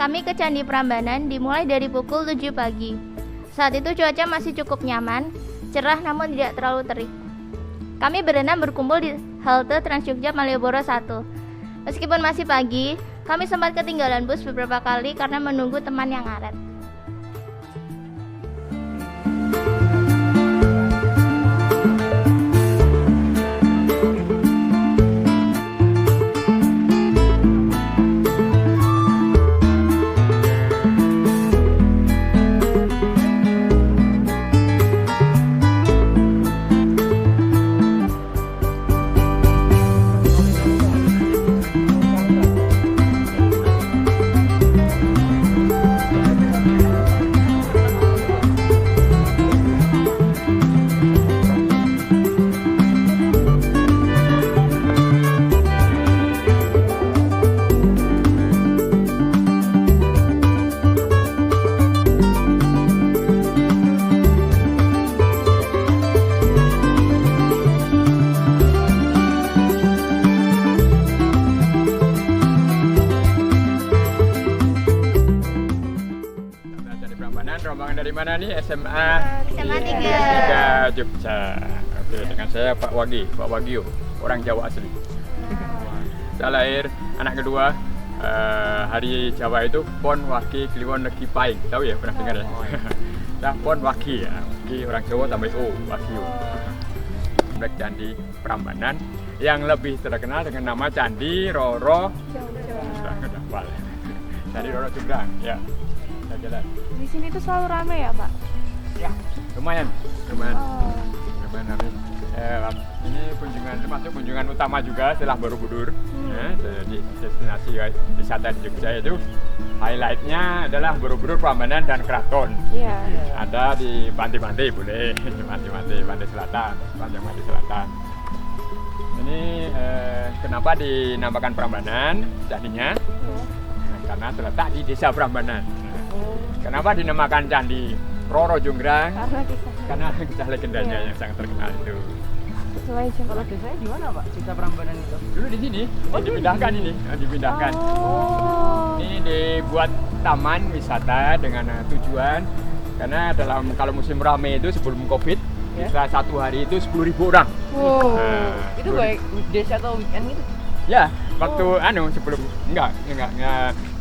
kami ke Candi Prambanan dimulai dari pukul 7 pagi. Saat itu cuaca masih cukup nyaman, cerah namun tidak terlalu terik. Kami berenam berkumpul di halte Transjogja Malioboro 1. Meskipun masih pagi, kami sempat ketinggalan bus beberapa kali karena menunggu teman yang ngaret. Rombongan dari mana nih? SMA SMA 3 Jogja. Oke, dengan saya Pak Wagio, orang Jawa asli. Saya lahir anak kedua hari Jawa itu Pon Wagi Kliwon Legi Paing. Tahu ya, pernah dengar ya? Nah, Pon Wagi ya. Wagi orang Jawa tambah O, Wagio. Komplek Candi Prambanan yang lebih terkenal dengan nama Candi Roro Jonggrang. Candi Roro Jonggrang, ya. Jalan. Di sini tuh selalu ramai ya, Pak? Ya, lumayan. Lumayan ramai. Ini termasuk kunjungan utama juga setelah Borobudur. Jadi destinasi wisata di Jogja itu highlightnya adalah Borobudur, Prambanan, dan Keraton. Iya. Ada di pantai-pantai boleh, pantai selatan, pantai selatan. Ini kenapa dinamakan Prambanan? Jadinya karena terletak di desa Prambanan. Kenapa dinamakan Candi Roro Jonggrang? Karena kisah legendanya yang sangat terkenal itu. Kalau desanya di mana, Pak? Desa Prambanan itu? Dulu di sini, dipindahkan ini, dipindahkan. Ini dibuat taman wisata dengan tujuan karena kalau musim ramai itu sebelum Covid, bisa satu hari itu 10.000 orang. Itu baik desa atau weekend gitu? Ya, waktu sebelum enggak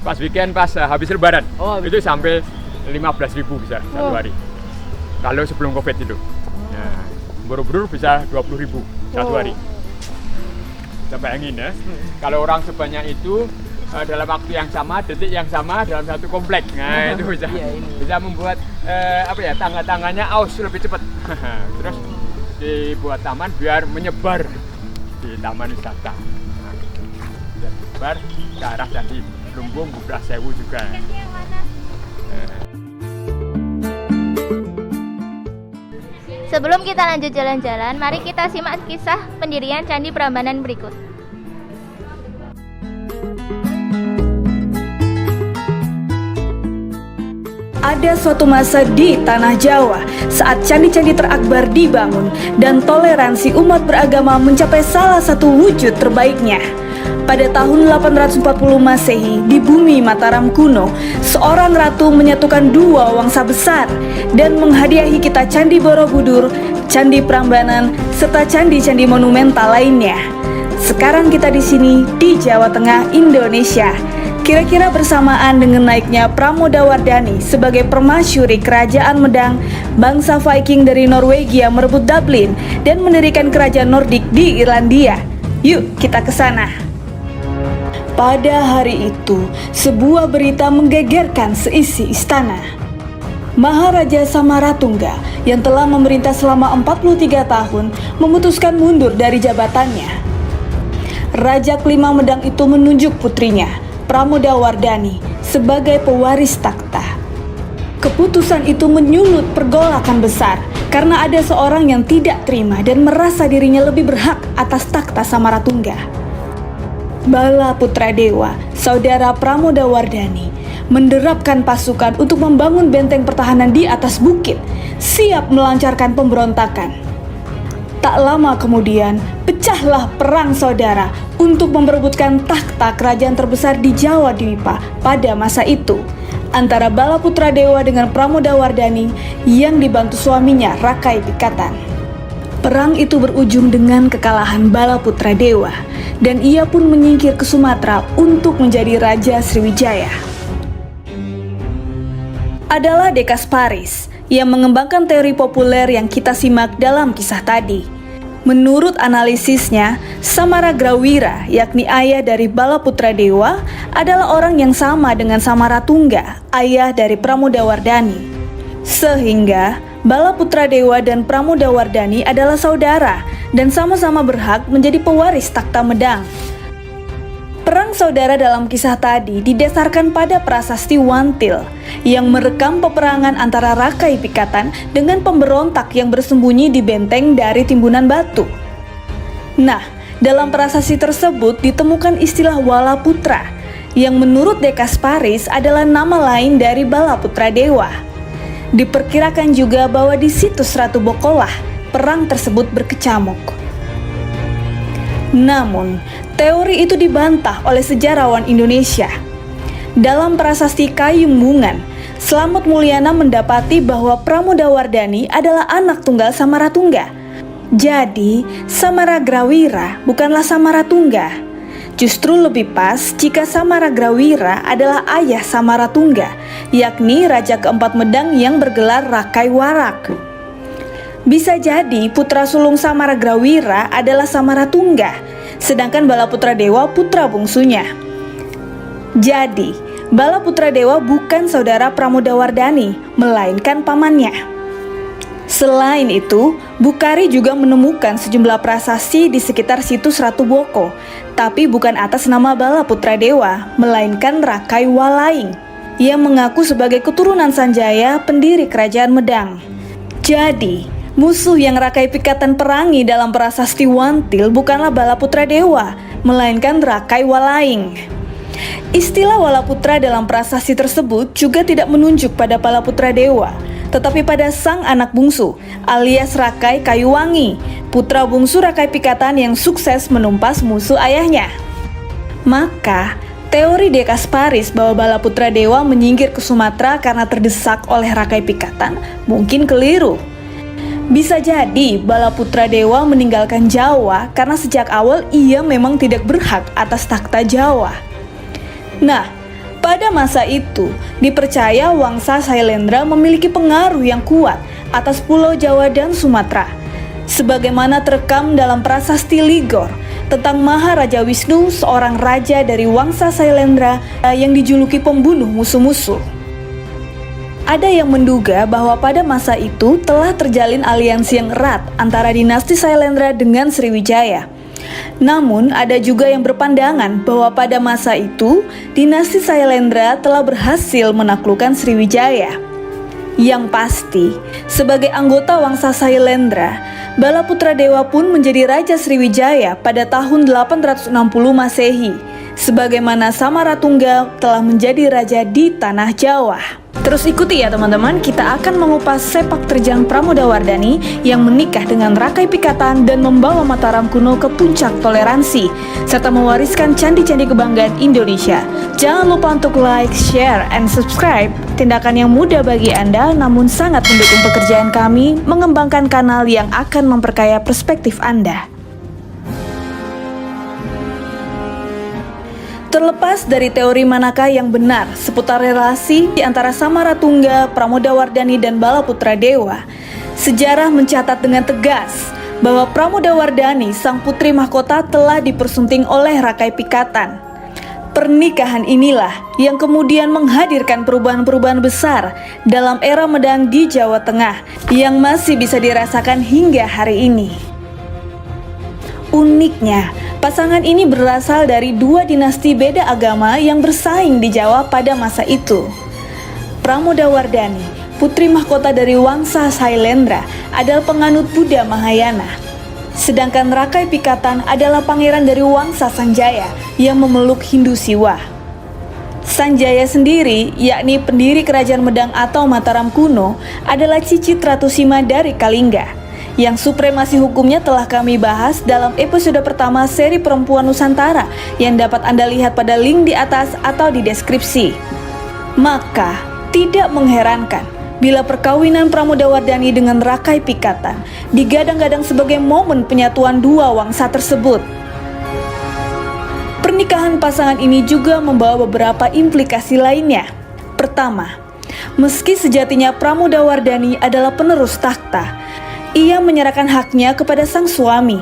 pas weekend pas habis lebaran. Itu sampai 15.000 bisa satu hari. Kalau sebelum Covid itu. Nah, Borobudur bisa 20.000 satu hari. Kita bayangin ya. Kalau orang sebanyak itu dalam waktu yang sama, detik yang sama dalam satu komplek. Nah, itu bisa membuat tangga-tangganya aus lebih cepat. Terus dibuat taman biar menyebar di taman wisata. Bar ke arah Candi Lumbung, Bubrah Sewu juga. Sebelum kita lanjut jalan-jalan, mari kita simak kisah pendirian Candi Prambanan berikut. Ada suatu masa di tanah Jawa saat candi-candi terakbar dibangun dan toleransi umat beragama mencapai salah satu wujud terbaiknya. Pada tahun 840 Masehi di bumi Mataram kuno, seorang ratu menyatukan dua wangsa besar dan menghadiahi kita Candi Borobudur, Candi Prambanan, serta candi-candi monumental lainnya. Sekarang kita di sini di Jawa Tengah, Indonesia. Kira-kira bersamaan dengan naiknya Pramodawardhani sebagai permasyuri Kerajaan Medang, bangsa Viking dari Norwegia merebut Dublin dan mendirikan kerajaan Nordik di Irlandia. Yuk kita ke sana. Pada hari itu, sebuah berita menggegerkan seisi istana. Maharaja Samaratungga yang telah memerintah selama 43 tahun memutuskan mundur dari jabatannya. Raja kelima Medang itu menunjuk putrinya, Pramodawardhani, sebagai pewaris takhta. Keputusan itu menyulut pergolakan besar karena ada seorang yang tidak terima dan merasa dirinya lebih berhak atas takhta Samaratungga. Bala Putradewa, saudara Pramodawardhani, menderapkan pasukan untuk membangun benteng pertahanan di atas bukit, siap melancarkan pemberontakan. Tak lama kemudian, pecahlah perang saudara untuk memperebutkan takhta kerajaan terbesar di Jawa Dwipa pada masa itu, antara Balaputra Dewa dengan Pramodawardhani yang dibantu suaminya Rakai Pikatan. Perang itu berujung dengan kekalahan Balaputra Dewa, dan ia pun menyingkir ke Sumatera untuk menjadi Raja Sriwijaya. Adalah De Kasparis yang mengembangkan teori populer yang kita simak dalam kisah tadi. Menurut analisisnya, Samaragrawira, yakni ayah dari Balaputra Dewa, adalah orang yang sama dengan Samaratungga, ayah dari Pramodawardhani. Sehingga Balaputra Dewa dan Pramodawardhani adalah saudara dan sama-sama berhak menjadi pewaris takhta Medang. Perang saudara dalam kisah tadi didasarkan pada prasasti Wantil yang merekam peperangan antara Rakai Pikatan dengan pemberontak yang bersembunyi di benteng dari timbunan batu. Nah, dalam prasasti tersebut ditemukan istilah Walaputra yang menurut De Kasparis adalah nama lain dari Balaputra Dewa. Diperkirakan juga bahwa di situs Ratu Bokolah perang tersebut berkecamuk. Namun, teori itu dibantah oleh sejarawan Indonesia. Dalam prasasti Kayumbungan, Slamet Mulyana mendapati bahwa Pramodawardhani adalah anak tunggal Samaratungga. Jadi, Samaragrawira bukanlah Samaratungga. Justru lebih pas jika Samaragrawira adalah ayah Samaratungga, yakni Raja keempat Medang yang bergelar Rakai Warak. Bisa jadi putra sulung Samaragrawira adalah Samaratungga, sedangkan Balaputra Dewa putra bungsunya. Jadi, Balaputra Dewa bukan saudara Pramodawardhani, melainkan pamannya. Selain itu, Bukhari juga menemukan sejumlah prasasti di sekitar situs Ratu Boko, tapi bukan atas nama Balaputra Dewa, melainkan Rakai Walaing, yang mengaku sebagai keturunan Sanjaya, pendiri kerajaan Medang. Jadi, musuh yang Rakai Pikatan perangi dalam prasasti Wantil bukanlah Balaputra Dewa, melainkan Rakai Walaing. Istilah Walaputra dalam prasasti tersebut juga tidak menunjuk pada Balaputra Dewa, tetapi pada sang anak bungsu, alias Rakai Kayuwangi, putra bungsu Rakai Pikatan yang sukses menumpas musuh ayahnya. Maka, teori De Kasparis bahwa Balaputra Dewa menyingkir ke Sumatera karena terdesak oleh Rakai Pikatan mungkin keliru. Bisa jadi Balaputra Dewa meninggalkan Jawa karena sejak awal ia memang tidak berhak atas takhta Jawa. Nah, pada masa itu dipercaya Wangsa Sailendra memiliki pengaruh yang kuat atas Pulau Jawa dan Sumatera. Sebagaimana terekam dalam prasasti Ligor tentang Maharaja Wisnu, seorang raja dari Wangsa Sailendra yang dijuluki pembunuh musuh-musuh. Ada yang menduga bahwa pada masa itu telah terjalin aliansi yang erat antara dinasti Sailendra dengan Sriwijaya. Namun, ada juga yang berpandangan bahwa pada masa itu dinasti Sailendra telah berhasil menaklukkan Sriwijaya. Yang pasti, sebagai anggota Wangsa Sailendra, Balaputra Dewa pun menjadi Raja Sriwijaya pada tahun 860 Masehi, sebagaimana Samaratungga telah menjadi raja di tanah Jawa. Terus ikuti ya teman-teman, kita akan mengupas sepak terjang Pramodawardhani yang menikah dengan Rakai Pikatan dan membawa Mataram kuno ke puncak toleransi, serta mewariskan candi-candi kebanggaan Indonesia. Jangan lupa untuk like, share, and subscribe. Tindakan yang mudah bagi Anda namun sangat mendukung pekerjaan kami mengembangkan kanal yang akan memperkaya perspektif Anda. Terlepas dari teori manakah yang benar seputar relasi di antara Samaratungga, Pramodawardhani, dan Balaputra Dewa, sejarah mencatat dengan tegas bahwa Pramodawardhani, sang putri mahkota, telah dipersunting oleh Rakai Pikatan. Pernikahan inilah yang kemudian menghadirkan perubahan-perubahan besar dalam era Medang di Jawa Tengah yang masih bisa dirasakan hingga hari ini. Uniknya, pasangan ini berasal dari dua dinasti beda agama yang bersaing di Jawa pada masa itu. Pramodawardhani, putri mahkota dari Wangsa Sailendra, adalah penganut Buddha Mahayana. Sedangkan Rakai Pikatan adalah pangeran dari Wangsa Sanjaya yang memeluk Hindu Siwa. Sanjaya sendiri, yakni pendiri kerajaan Medang atau Mataram kuno, adalah cicit Ratu Sima dari Kalingga, yang supremasi hukumnya telah kami bahas dalam episode pertama seri Perempuan Nusantara yang dapat Anda lihat pada link di atas atau di deskripsi. Maka, tidak mengherankan bila perkawinan Pramodawardhani dengan Rakai Pikatan digadang-gadang sebagai momen penyatuan dua wangsa tersebut. Pernikahan pasangan ini juga membawa beberapa implikasi lainnya. Pertama, meski sejatinya Pramodawardhani adalah penerus takhta, ia menyerahkan haknya kepada sang suami.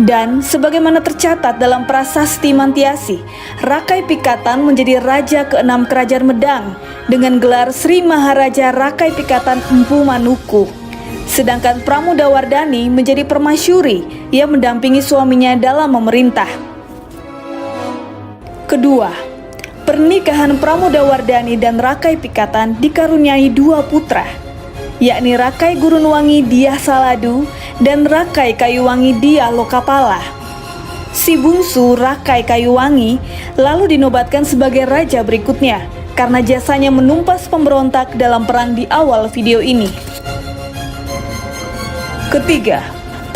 Dan sebagaimana tercatat dalam Prasasti Mantiasi, Rakai Pikatan menjadi raja ke-6 Kerajaan Medang dengan gelar Sri Maharaja Rakai Pikatan Empu Manuku. Sedangkan Pramodawardhani menjadi permasyuri yang mendampingi suaminya dalam memerintah. Kedua, pernikahan Pramodawardhani dan Rakai Pikatan dikaruniai dua putra, yakni Rakai Gurunwangi Dyah Saladu dan Rakai Kayuwangi Dyah Lokapala. Si bungsu Rakai Kayuwangi lalu dinobatkan sebagai raja berikutnya karena jasanya menumpas pemberontak dalam perang di awal video ini. Ketiga,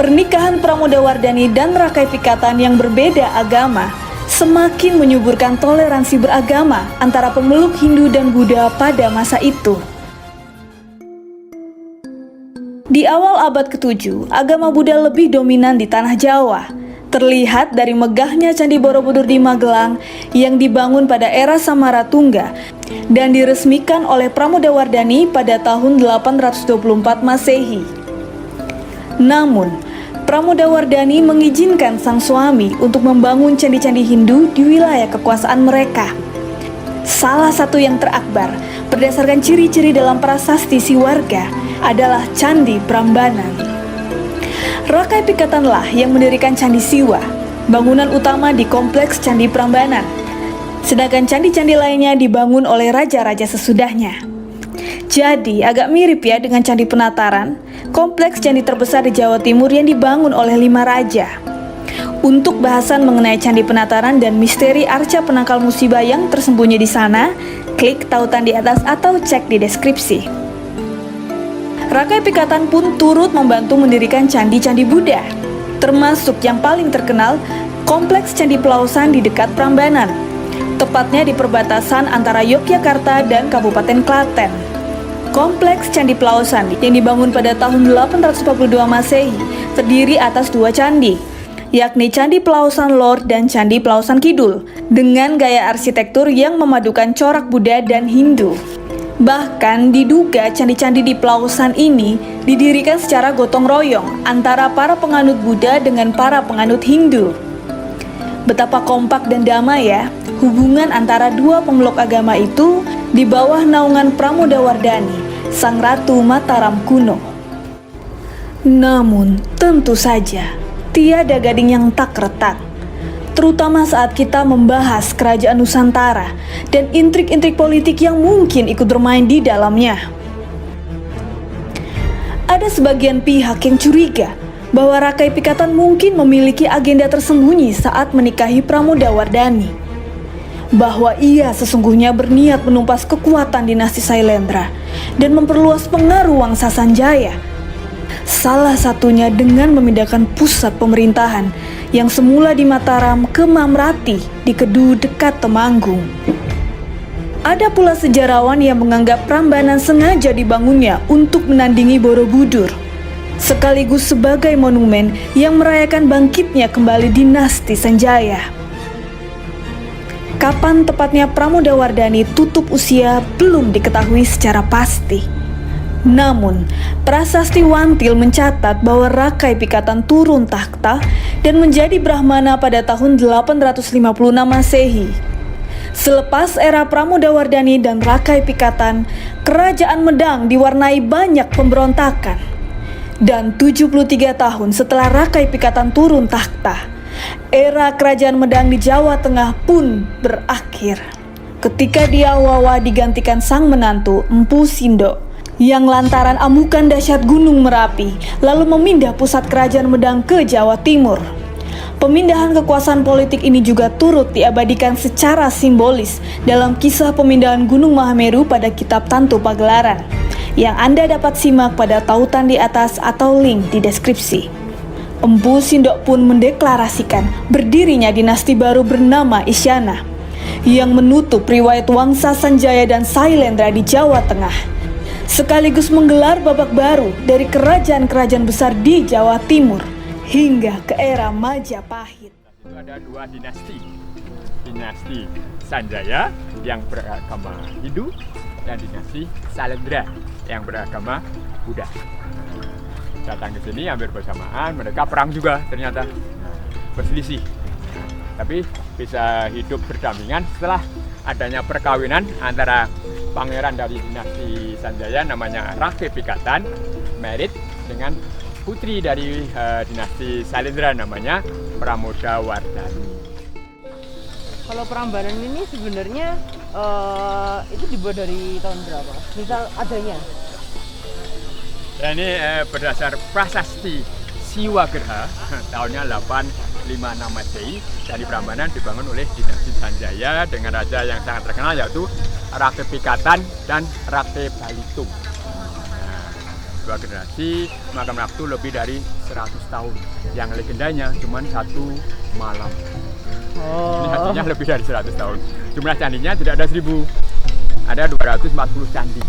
pernikahan Pramodawardhani dan Rakai Pikatan yang berbeda agama semakin menyuburkan toleransi beragama antara pemeluk Hindu dan Buddha pada masa itu. Di awal abad ke-7, agama Buddha lebih dominan di tanah Jawa. Terlihat dari megahnya Candi Borobudur di Magelang yang dibangun pada era Samaratungga dan diresmikan oleh Pramodawardhani pada tahun 824 Masehi. Namun, Pramodawardhani mengizinkan sang suami untuk membangun candi-candi Hindu di wilayah kekuasaan mereka. Salah satu yang terakbar berdasarkan ciri-ciri dalam prasasti Siwarga adalah Candi Prambanan. Rakai Pikatanlah yang mendirikan Candi Siwa, bangunan utama di kompleks Candi Prambanan. Sedangkan candi-candi lainnya dibangun oleh raja-raja sesudahnya. Jadi agak mirip ya dengan Candi Penataran, kompleks candi terbesar di Jawa Timur yang dibangun oleh 5 raja. Untuk bahasan mengenai Candi Penataran dan misteri arca penangkal musibah yang tersembunyi di sana, klik tautan di atas atau cek di deskripsi. Rakai Pikatan pun turut membantu mendirikan candi-candi Buddha, termasuk yang paling terkenal, kompleks Candi Pelausan di dekat Prambanan, tepatnya di perbatasan antara Yogyakarta dan Kabupaten Klaten. Kompleks Candi Pelausan yang dibangun pada tahun 842 Masehi terdiri atas 2 candi, yakni Candi Pelausan Lor dan Candi Pelausan Kidul, dengan gaya arsitektur yang memadukan corak Buddha dan Hindu. Bahkan diduga candi-candi di Pelausan ini didirikan secara gotong royong antara para penganut Buddha dengan para penganut Hindu. Betapa kompak dan damai ya hubungan antara dua pemeluk agama itu di bawah naungan Pramodawardhani, sang ratu Mataram kuno. Namun tentu saja tiada gading yang tak retak, terutama saat kita membahas kerajaan Nusantara dan intrik-intrik politik yang mungkin ikut bermain di dalamnya. Ada sebagian pihak yang curiga bahwa Rakai Pikatan mungkin memiliki agenda tersembunyi saat menikahi Pramodawardhani, bahwa ia sesungguhnya berniat menumpas kekuatan dinasti Sailendra dan memperluas pengaruh Wangsa Sanjaya. Salah satunya dengan memindahkan pusat pemerintahan yang semula di Mataram ke Mamrati di Kedu dekat Temanggung. Ada pula sejarawan yang menganggap Prambanan sengaja dibangunnya untuk menandingi Borobudur, sekaligus sebagai monumen yang merayakan bangkitnya kembali dinasti Sanjaya. Kapan tepatnya Pramodawardhani tutup usia belum diketahui secara pasti. Namun, Prasasti Wantil mencatat bahwa Rakai Pikatan turun takhta dan menjadi Brahmana pada tahun 856 Masehi. Selepas era Pramodawardhani dan Rakai Pikatan, kerajaan Medang diwarnai banyak pemberontakan. Dan 73 tahun setelah Rakai Pikatan turun takhta, era kerajaan Medang di Jawa Tengah pun berakhir ketika Diawawa digantikan sang menantu Empu Sindok yang lantaran amukan dahsyat Gunung Merapi lalu memindah pusat kerajaan Medang ke Jawa Timur. Pemindahan kekuasaan politik ini juga turut diabadikan secara simbolis dalam kisah pemindahan Gunung Mahameru pada kitab Tantu Pagelaran, yang Anda dapat simak pada tautan di atas atau link di deskripsi. Empu Sindok pun mendeklarasikan berdirinya dinasti baru bernama Isyana yang menutup riwayat Wangsa Sanjaya dan Sailendra di Jawa Tengah, sekaligus menggelar babak baru dari kerajaan-kerajaan besar di Jawa Timur hingga ke era Majapahit. Itu ada dua dinasti, dinasti Sanjaya yang beragama Hindu dan dinasti Sailendra yang beragama Buddha. Datang ke sini hampir bersamaan, mereka perang juga ternyata, berselisih. Tapi bisa hidup berdampingan setelah adanya perkawinan antara pangeran dari dinasti Sanjaya namanya Rakhe Pikatan married dengan putri dari dinasti Sailendra namanya Pramodawardhani. Kalau Prambanan ini sebenarnya itu dibuat dari tahun berapa? Misal adanya? Ya, ini berdasar prasasti Siwagerha tahunnya 856 Masehi. Candi Prambanan dibangun oleh dinasti Sanjaya dengan raja yang sangat terkenal yaitu Rakhe Pikatan dan Rakhe Balitung. Nah, dua generasi makan waktu lebih dari 100 tahun. Yang legendanya cuma 1 malam. Ini artinya lebih dari 100 tahun. Jumlah candinya tidak ada 1000. Ada 240 candi.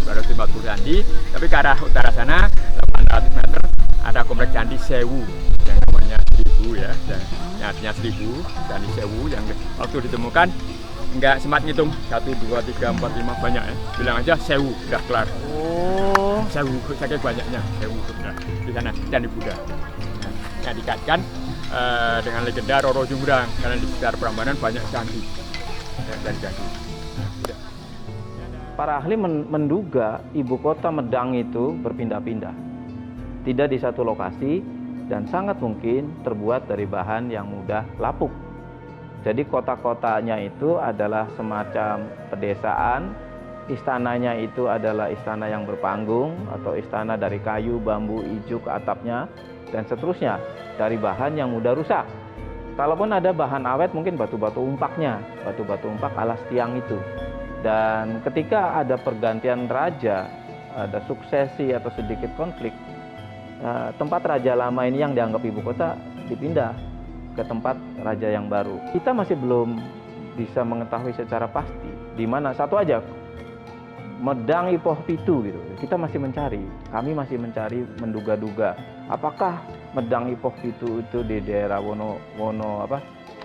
240 candi, tapi ke arah utara sana 800 meter ada kompleks candi Sewu yang namanya 1000 ya. Yang artinya 1000 candi Sewu yang waktu ditemukan nggak sempat ngitung 1, 2, 3, 4, 5 banyak ya. Bilang aja Sewu udah kelar. Oh. Sewu saking banyaknya Sewu udah di sana candi Buddha. Nah, yang dikaitkan dengan legenda Roro Jonggrang karena di sekitar Prambanan banyak candi. Candi. Para ahli menduga ibu kota Medang itu berpindah-pindah, tidak di satu lokasi dan sangat mungkin terbuat dari bahan yang mudah lapuk. Jadi kota-kotanya itu adalah semacam pedesaan, istananya itu adalah istana yang berpanggung atau istana dari kayu, bambu, ijuk, atapnya, dan seterusnya dari bahan yang mudah rusak. Kalaupun ada bahan awet mungkin batu-batu umpaknya, batu-batu umpak alas tiang itu. Dan ketika ada pergantian raja, ada suksesi atau sedikit konflik, tempat raja lama ini yang dianggap ibu kota dipindah ke tempat raja yang baru. Kita masih belum bisa mengetahui secara pasti di mana. Satu aja, Medang Ipoh Pitu gitu. Kita masih mencari, kami masih mencari, menduga-duga apakah Medang Ipoh Pitu itu di daerah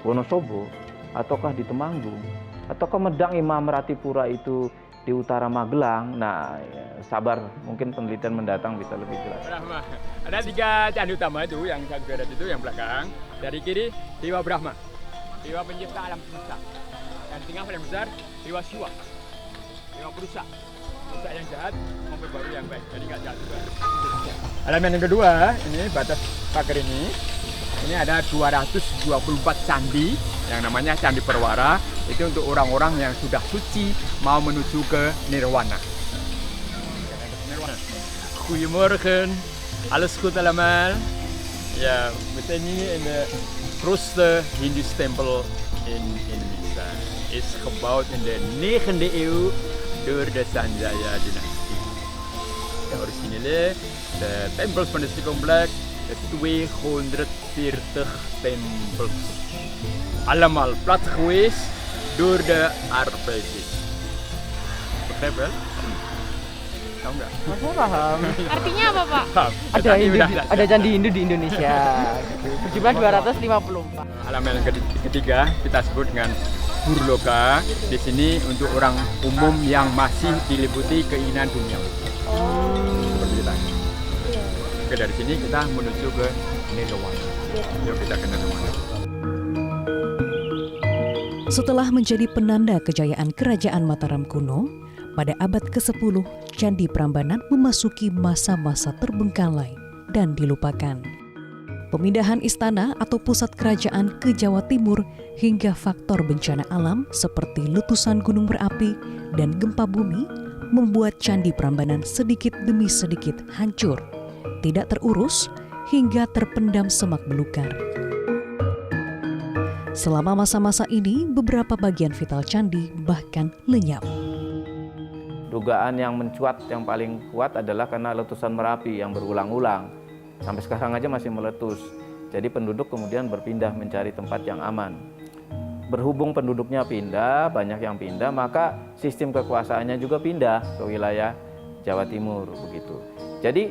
Wonosobo ataukah di Temanggung. Ataukah Medang Imam Ratipura itu di utara Magelang? Nah, ya, sabar, mungkin penelitian mendatang bisa lebih jelas. Brahma. Ada 3 candi utama itu, yang satu berat itu yang belakang. Dari kiri Dewa Brahma, Dewa pencipta alam semesta. Dan di tengah paling besar Dewa Siwa, Dewa Perusak. Perusak yang jahat, memperbarui yang baik. Jadi nggak jahat juga. Elemen yang kedua, ini batas pagar ini. Ini ada 224 candi yang namanya Candi Perwara. Itu untuk orang-orang yang sudah suci mau menuju ke Nirwana. Goedemorgen, alles goed allemaal. Ja, we zijn hier in de grootste Hindoes tempel in Indonesia. Is gebouwd in de 9e eeuw door de Sanjaya dynastie. De originele tempels van dit complex is 240 tempels. Allemaal plat geweest door de arbeiders. Begrijp wel? Tahu nggak? Saya paham. Artinya apa, Pak? Paham. Ada candi Hindu di Indonesia. Berjumlah 254. Elemen yang ketiga kita sebut dengan Burloka. Di sini untuk orang umum yang masih diliputi keinginan dunia. Seperti kita. Oke, dari sini kita menuju ke Nirwana. Yuk kita ke Nirwana. Setelah menjadi penanda kejayaan Kerajaan Mataram kuno, pada abad ke-10, Candi Prambanan memasuki masa-masa terbengkalai dan dilupakan. Pemindahan istana atau pusat kerajaan ke Jawa Timur hingga faktor bencana alam seperti letusan gunung berapi dan gempa bumi membuat Candi Prambanan sedikit demi sedikit hancur, tidak terurus hingga terpendam semak belukar. Selama masa-masa ini, beberapa bagian vital candi bahkan lenyap. Dugaan yang mencuat yang paling kuat adalah karena letusan Merapi yang berulang-ulang. Sampai sekarang aja masih meletus. Jadi penduduk kemudian berpindah mencari tempat yang aman. Berhubung penduduknya pindah, banyak yang pindah, maka sistem kekuasaannya juga pindah ke wilayah Jawa Timur begitu. Jadi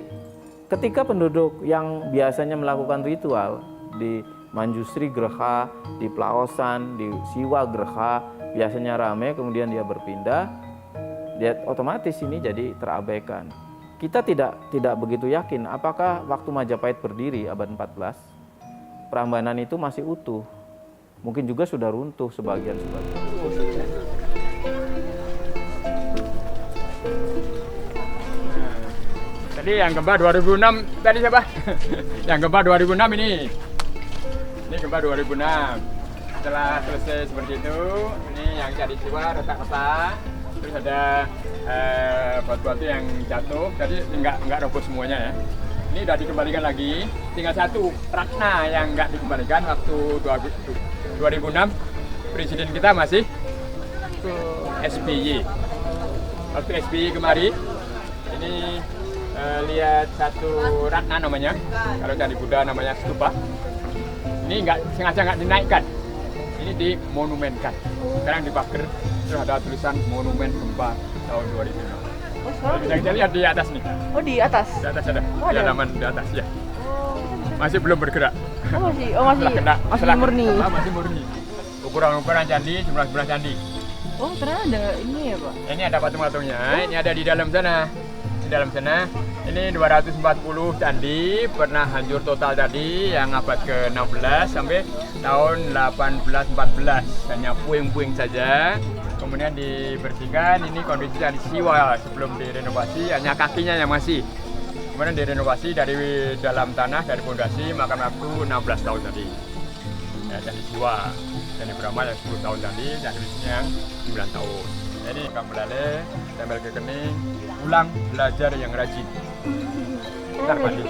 ketika penduduk yang biasanya melakukan ritual di Manjusri Geraha, di Plaosan, di Siwa Geraha, biasanya ramai, kemudian dia berpindah, dia otomatis ini jadi terabaikan. Kita tidak begitu yakin apakah waktu Majapahit berdiri abad 14, Prambanan itu masih utuh. Mungkin juga sudah runtuh sebagian. Tadi yang gempa 2006 tadi siapa? Yang gempa 2006 ini. Ini gempa 2006. Setelah selesai seperti itu, ini yang jadi siwa retak-retak. Terus ada batu-batu yang jatuh. Jadi enggak roboh semuanya ya. Ini udah dikembalikan lagi. Tinggal satu Ratna yang enggak dikembalikan waktu 2006. Presiden kita masih SBY. Waktu SBY kemari, ini lihat satu Ratna namanya, kalau Candi Buddha namanya stupa. Ini sengaja nggak dinaikkan, ini dimonumenkan. Sekarang dipager, terus ada tulisan monumen gempa tahun 2006. Bisa kita lihat di atas nih. Oh, di atas? Di atas ada, Oh, di ada? halaman di atas ya. Masih belum bergerak. Masih murni. Masih murni. Ukuran candi, jumlah candi. Oh, ternyata ada ini ya, Pak? Ini ada patung-patungnya, ini ada di dalam sana. Di dalam sana, ini 240 candi pernah hancur total tadi yang abad ke-16 sampai tahun 1814. Hanya puing-puing saja. Kemudian dibersihkan, ini kondisi candi Siwa sebelum direnovasi, hanya kakinya yang masih. Kemudian direnovasi dari dalam tanah, dari fondasi, makan waktu 16 tahun tadi. Ya, candi Siwa, candi Brahma yang 10 tahun tadi, candi Wisnu yang 9 tahun. Jadi Kamulale, tempel ke kening, ulang belajar yang rajin. Ntar mandi.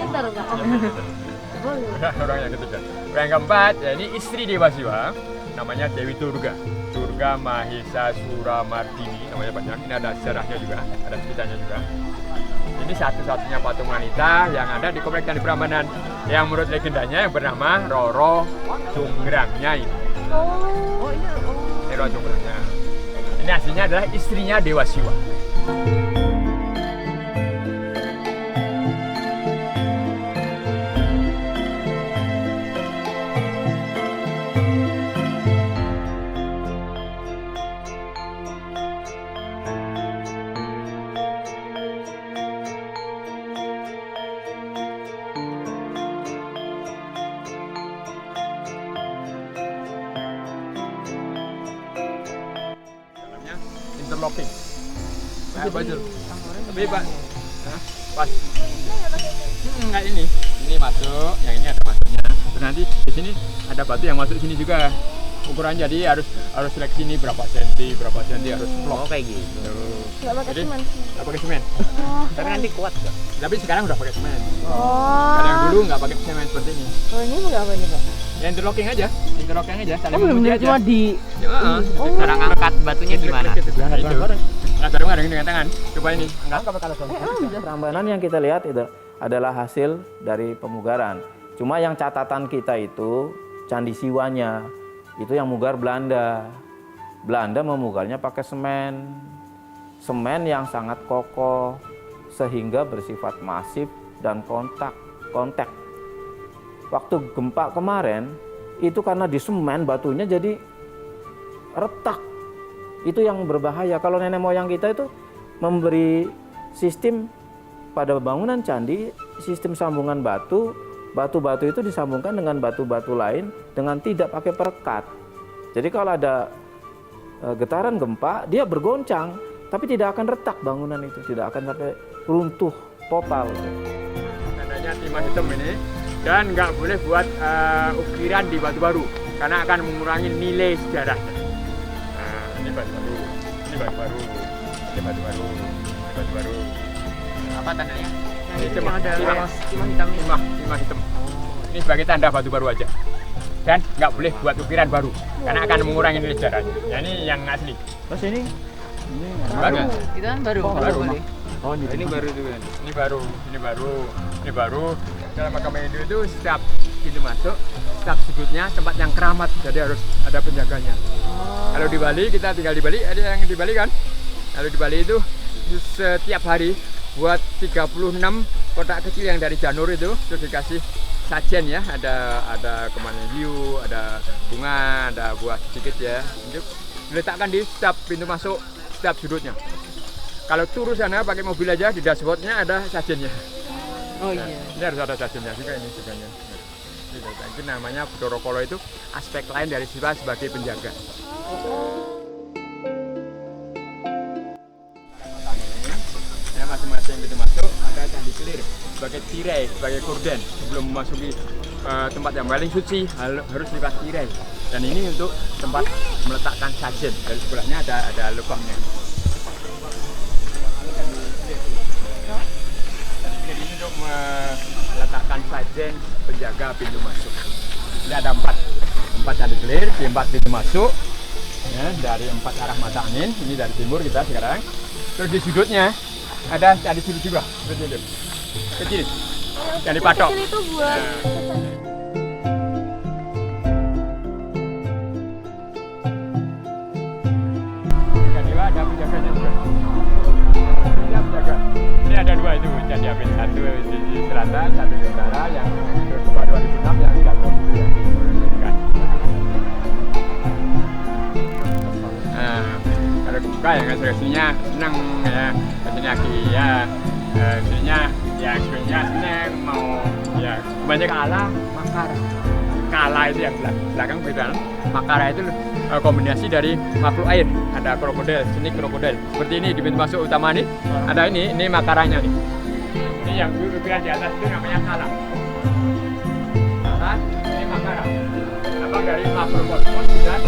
Orang yang ketiga. Orang yang keempat, ya ini istri Dewa Siwa, namanya Dewi Durga. Durga Mahisa Suramardini, namanya panjang. Ini ada sejarahnya juga, ada ceritanya juga. Ini satu-satunya patung wanita yang ada di Kompleks Candi Prambanan. Yang menurut legendanya yang bernama Roro Jonggrangnya ini. Ini Roro Jonggrangnya. Ini aslinya adalah istrinya Dewa Siwa. Interlocking. Nah, baju. Tapi Pak, pas. Enggak ini. Ini masuk, yang ini ada masuknya. Terus nanti di sini ada batu yang masuk sini juga. Ukuran jadi harus seleksi ini berapa senti harus blok. Oh, kayak gitu. Nggak pakai semen. Nggak pakai semen. Tapi nanti kuat nggak? Tapi sekarang udah pakai semen. Oh. Kalau yang dulu nggak pakai semen seperti ini. Oh, ini apa ini, Pak? Ya interlocking aja, saling Oh, benar-benar cuma di... cara ngangkat batunya gimana? Itu. Nah, sekarang ada dengan tangan. Coba ini, angkat. Prambanan yang kita lihat itu adalah hasil dari pemugaran. Cuma yang catatan kita itu Candi Siwanya itu yang mugar Belanda. Belanda memugarnya pakai semen yang sangat kokoh sehingga bersifat masif dan kontak. Waktu gempa kemarin itu karena di semen batunya jadi retak. Itu yang berbahaya. Kalau nenek moyang kita itu memberi sistem pada bangunan candi, sistem sambungan batu-batu itu disambungkan dengan batu-batu lain dengan tidak pakai perekat. Jadi kalau ada getaran gempa, dia bergoncang, tapi tidak akan retak bangunan itu, tidak akan sampai runtuh total. Tandanya timah hitam ini, dan nggak boleh buat ukiran di batu baru, karena akan mengurangi nilai sejarahnya. Nah, ini batu baru, ini batu baru, ini batu baru, ini batu baru. Apa tandanya? Ini timah hitam. Ini sebagai tanda batu baru aja. Dan nggak boleh buat ukiran baru, karena akan mengurangi nilai sejarahnya. Ya, ini yang asli. Terus ini Baru. Itu kan baru. Baru. Oh, Ini baru juga. Ini baru. Dalam makam Hindu itu setiap pintu masuk, setiap sudutnya tempat yang keramat, jadi harus ada penjaganya. Kalau di Bali, kita tinggal di Bali, ada yang di Bali kan? Kalau di Bali itu setiap hari buat 36 kotak kecil yang dari janur itu terus dikasih sajen ya, ada kemana hiu, ada bunga, ada buah sedikit ya, untuk diletakkan di setiap pintu masuk, setiap sudutnya. Kalau turun sana pakai mobil aja, di dashboardnya ada sajennya. Oh iya. Ini harus ada sajennya juga ini sebenarnya. Itu namanya Bathara Kala, itu aspek lain dari Siwa sebagai penjaga. Ya, masing-masing pintu masuk ada candi kelir sebagai tirai, sebagai korden. Sebelum memasuki tempat yang paling suci harus lewat tirai. Dan ini untuk tempat meletakkan sajen. Dari sebelahnya ada lubangnya. Ini untuk meletakkan sajen penjaga pintu masuk. Ini ada 4 candi kelir di 4 pintu masuk. Ya, dari 4 arah mata angin. Ini dari timur kita sekarang. Terus di sudutnya ada candi sudut juga, kecil, candi patok. Kecil itu buat Candi Dewa ada penjaganya juga. Ini penjaga. Ini ada 2 itu candi api, satu di selatan, satu di utara, yang kedua 2006 yang jatuh yang dimulaikan. Kalau dibuka ya kan sesinya senang ya, kesini lagi ya, sininya ya sebenarnya senang mau ya banyak kala itu yang belakang beda. Makara itu kombinasi dari makhluk air, ada krokodil, sini krokodil. Seperti ini di pintu masuk utama nih, ada ini makaranya nih. Ini yang di atas itu namanya kala. Ini makara. Abang dari makhluk kosmos dan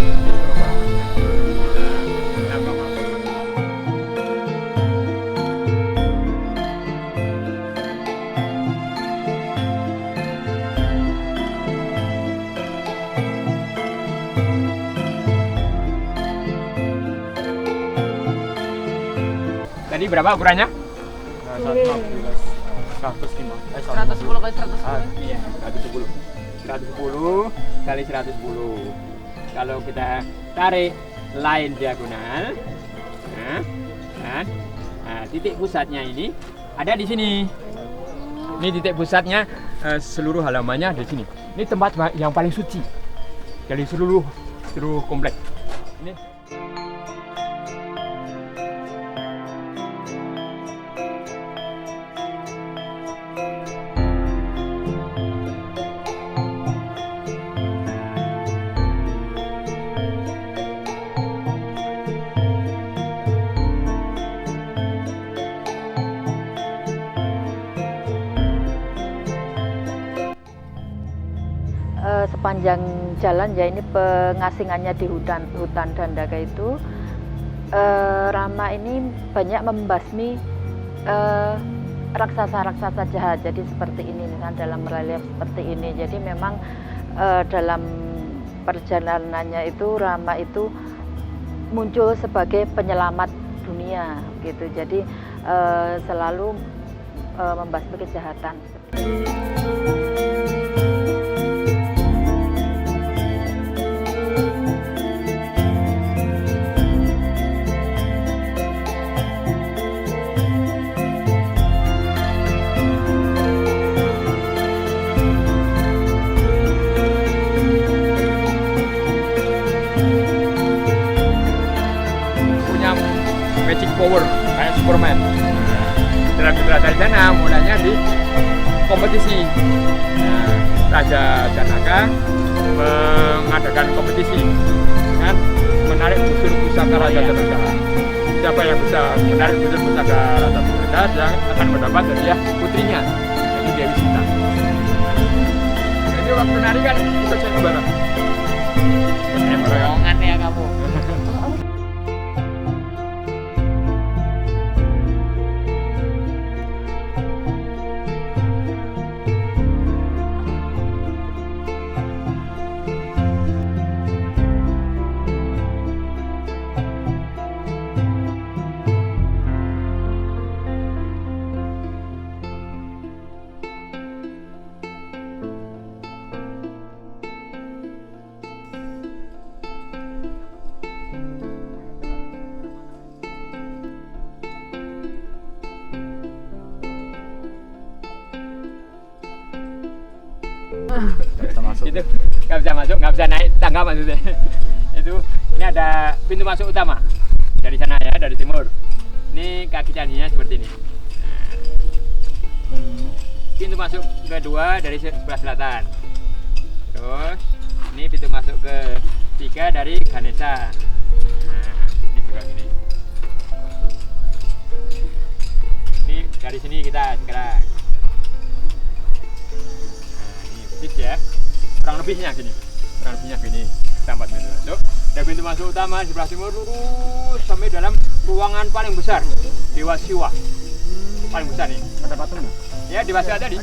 tadi berapa ukurannya? 110 kali 110. Iya, 110. 110 kali 110. Kalau kita tarik line diagonal, titik pusatnya ini ada di sini. Ini titik pusatnya, seluruh halamannya di sini. Ini tempat yang paling suci dari seluruh komplek. Ini. Sepanjang jalan ya ini pengasingannya di hutan Dandaka itu, Rama ini banyak membasmi raksasa-raksasa jahat. Jadi seperti ini kan, dalam relief seperti ini. Jadi memang dalam perjalanannya itu Rama itu muncul sebagai penyelamat dunia gitu. Jadi selalu membasmi kejahatan. Magic power kayak Superman. Dalam Putra dari sana mulanya di kompetisi. Raja Janaka mengadakan kompetisi dengan menarik busur pusaka Raja Janaka. Siapa yang bisa menarik busur pusaka Raja Janaka, dia akan mendapat hadiah putrinya, jadi Dewi Sita. Jadi waktu nari kan ikut saya kembaran. Bohongan ya kamu. masuk. Itu nggak bisa masuk, nggak bisa naik tangga maksudnya. Itu ini ada pintu masuk utama dari sana ya, dari timur. Ini kaki candinya seperti ini. Pintu masuk kedua dari sebelah selatan. Terus ini pintu masuk ketiga dari Ganesha. Nah, ini juga gini. Ini dari sini kita sekarang. Nah, ini persis ya. Kurang lebihnya gini. Kurang lebihnya gini. Tempat pintu masuk. Dan pintu masuk utama di sebelah timur lurus sampai dalam ruangan paling besar, Dewa Siwa. Paling besar nih. Ada patungnya? Ya, Dewa Siwa tadi.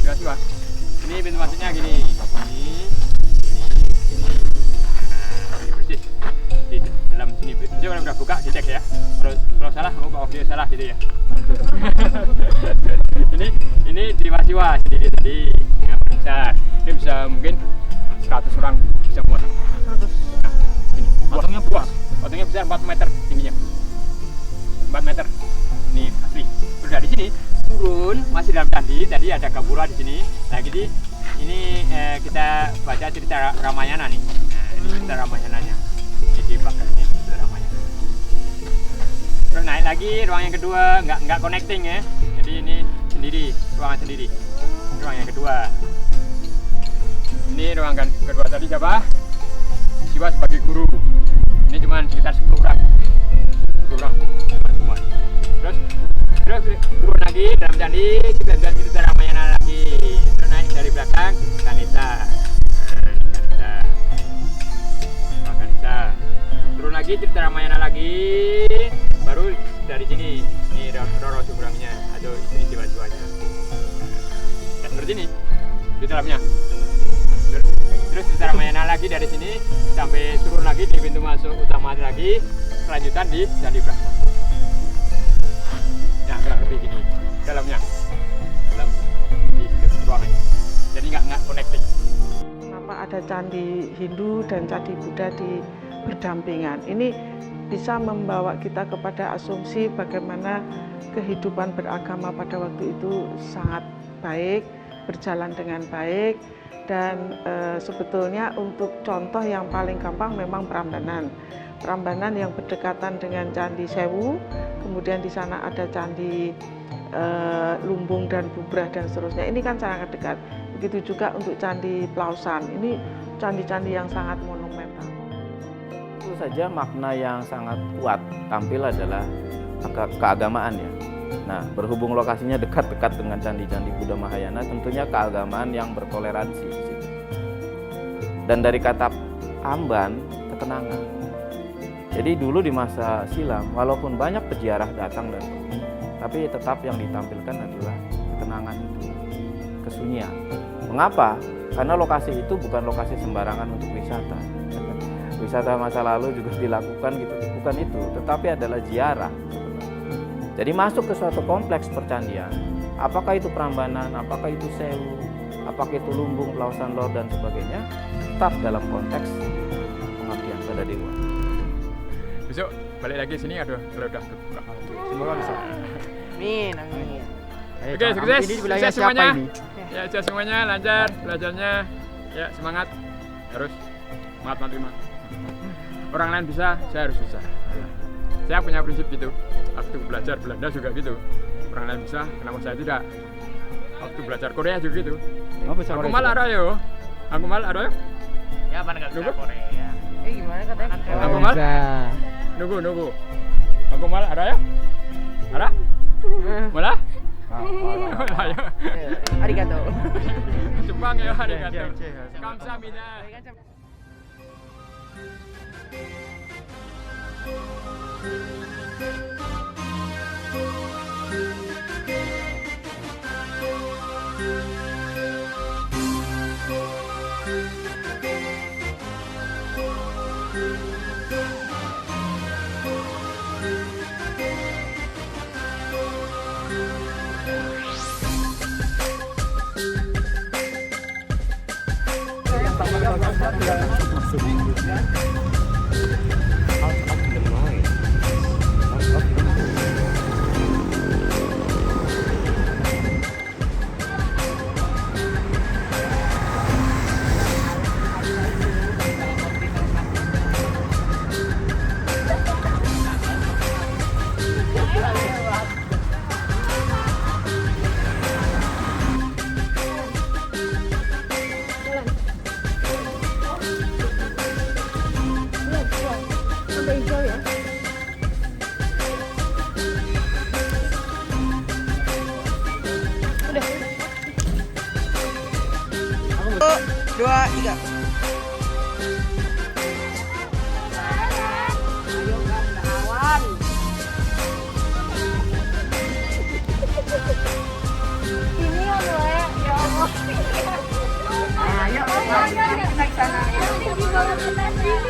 Dewa Siwa. Ini pintu masuknya gini. Ini. Nah, ini persis. Di dalam sini. Bisa kalau udah buka dicek ya. Kalau salah, Pak Ofio salah gitu ya. ini Dewa Siwa sendiri tadi. Yang paling besar. Ini bisa mungkin 100 orang bisa muat. 100. Nah, ini. Patungnya besar. Patungnya besar 4 meter tingginya. 4 meter. Ini asli. Terus dari sini turun masih dalam candi. Tadi ada gapura di sini. Nah, jadi ini kita baca cerita Ramayana nih. Nah, ini cerita Ramayananya. Ini di belakang ini cerita Ramayana. Terus naik lagi ruang yang kedua, nggak connecting ya. Jadi ini sendiri, ruangan sendiri. Ruang yang kedua. Ini ruangan kedua tadi siapa? Siwa sebagai guru. Ini cuma sekitar 10 orang. 10 orang. Semua. Terus turun lagi dalam candi, kita lihat cerita Ramayana lagi. Terus naik dari belakang Ganesha. Nah, ini Ganesha. Ruang Ganesha. Turun lagi cerita Ramayana lagi. Baru dari sini, ini Roro Subrangnya atau istri Siwa-Siwanya. Nah, seperti ini di dalamnya. Terus cerita Ramayana lagi dari sini sampai turun lagi di pintu masuk utama lagi, kelanjutan di Candi Brahma. Nah, kurang lebih gini dalamnya, dalam di ruangannya. Jadi nggak connecting. Kenapa ada candi Hindu dan candi Buddha di berdampingan? Ini bisa membawa kita kepada asumsi bagaimana kehidupan beragama pada waktu itu sangat baik, berjalan dengan baik. Dan sebetulnya untuk contoh yang paling gampang memang Prambanan. Prambanan yang berdekatan dengan Candi Sewu, kemudian di sana ada Candi Lumbung dan Bubrah dan seterusnya. Ini kan sangat dekat. Begitu juga untuk Candi Plausan. Ini candi-candi yang sangat monumental. Tentu saja makna yang sangat kuat tampil adalah keagamaan ya. Nah, berhubung lokasinya dekat-dekat dengan candi-candi Buddha Mahayana, tentunya keagamaan yang bertoleransi di situ. Dan dari kata Amban, ketenangan. Jadi dulu di masa silam, walaupun banyak peziarah datang dan pergi, tapi tetap yang ditampilkan adalah ketenangan itu, kesunyian. Mengapa? Karena lokasi itu bukan lokasi sembarangan untuk wisata. Wisata masa lalu juga dilakukan gitu, bukan itu, tetapi adalah ziarah. Jadi masuk ke suatu kompleks percandian, apakah itu Prambanan, apakah itu Sewu, apakah itu Lumbung, Plausan Lor dan sebagainya, tetap dalam konteks pengabdian pada dewa. Besok balik lagi sini, aduh kalau udah buka. Semoga bisa. Amin. Oke, sukses semuanya. Ya, sukses semuanya, lancar belajarnya. Ya, semangat. Harus terima. Orang lain bisa, saya harus bisa. Saya punya prinsip gitu. Waktu belajar Belanda juga gitu. Orang lain bisa, kenapa saya tidak? Waktu belajar Korea juga gitu. Aku malah ada yo. Ya, mana nggak bisa Korea. Gimana katanya? Aku mal. Nunggu. Aku mal ada ya? Ada? Malah? Ayo. Arigato. Jepang ya, arigato. Kamsahamnida.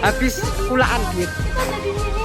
Habis pulaan gitu. Kita jadi